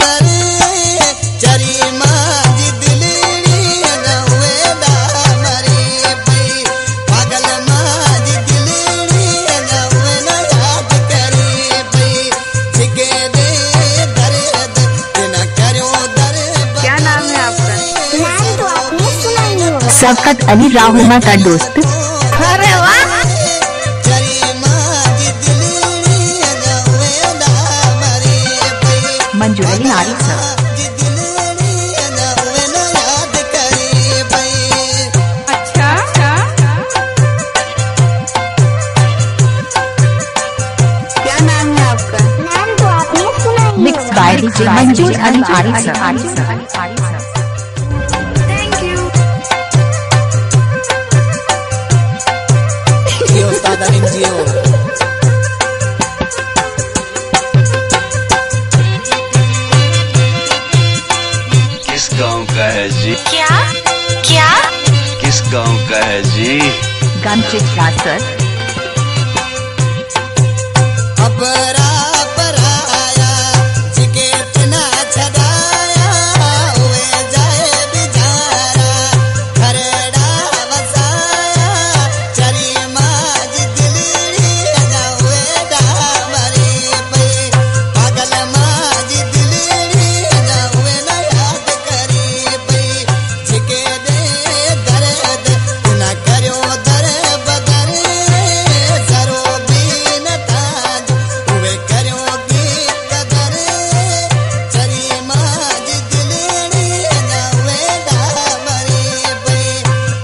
कदर चरी माजी दिलड़ी नवेदा मरी पई पागल माजी दिलड़ी नवेदा याद करी पई जिगे दे दर्द न करो दर। क्या नाम है आपका? नाम तो आपने सुना ही नहीं होगा। शफकत अली राहुमा का दोस्त। अरे वाह। मंजू अली आरिफ सर। अच्छा क्या नाम है आपका? नाम तो आपने सुना ही मिक्स होगा। By DJ Manju Ali Arif sir. Thank you. किस गांव का है जी? क्या क्या किस गांव का है जी? गमचित रासर। अपरा पराया जिगे तना छदाया हुए जाए बिचारा घरड़ा वसाया चरी माज दिलड़ी नवेदा मरी पई पागल माज दिलड़ी नवेदा याद करी पई जिगे दे दर्द न करो दर बदर जरो बीन ताज उवे करो की कदर चरी माज दिलड़ी नवेदा मरी पई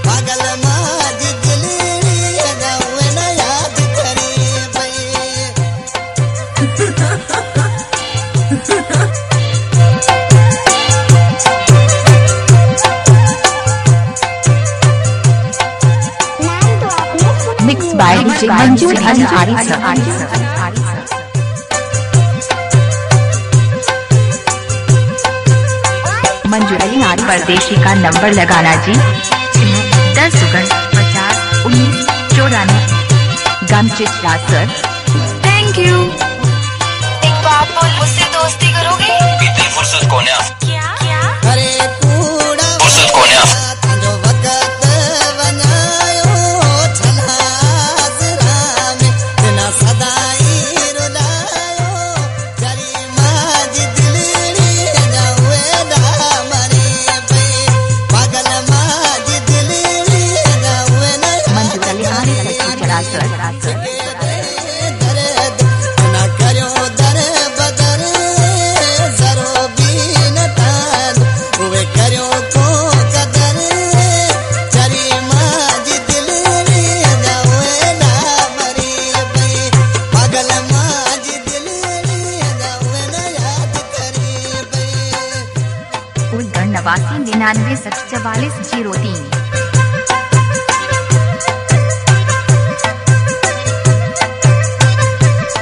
पागल माज दिलड़ी नवेदा याद करी पई। नाम तो आपने सुना mix by DJ Manju Ali Arif sir. Manju Ali Arif परदेशी का नंबर लगाना जी 10 50 19 94। गमचित रासर। Thank you. एक बात बोल, मुझसे दोस्ती करोगे? इतनी फुर्सत कौन है? क्या क्या अरे कूड़ा फुर्सत कौन है? जो वक्त बनायो छला जरा में बिना सदाई रुलायो चरी माज दिलड़ी नवेदा मरी पई पागल माज दिलड़ी नवेदा मंजू अली आरिफ रासर। दर्द न करो दर बदर जरो बीन ताज उवे करो को कदर चरी माज दिलड़ी नवेदा मरी पई पागल माज दिलड़ी नवेदा याद करी पई। उद्गण 89 99 44 03।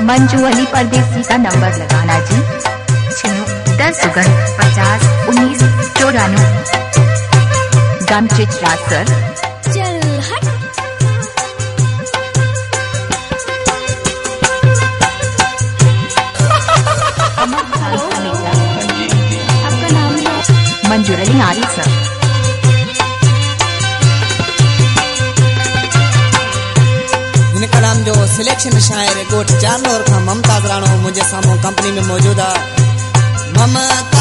मंजू अली परदेसी का नंबर लगाना जी 10 50 19 94। गमचित रासर। चल हट। आपका नाम है? मंजू अली आरिफ सर। इनका नाम जो सिलेक्शन शायर गोठ जानवर का ममताज राणो मुझे सामो कंपनी में मौजूद है। ममता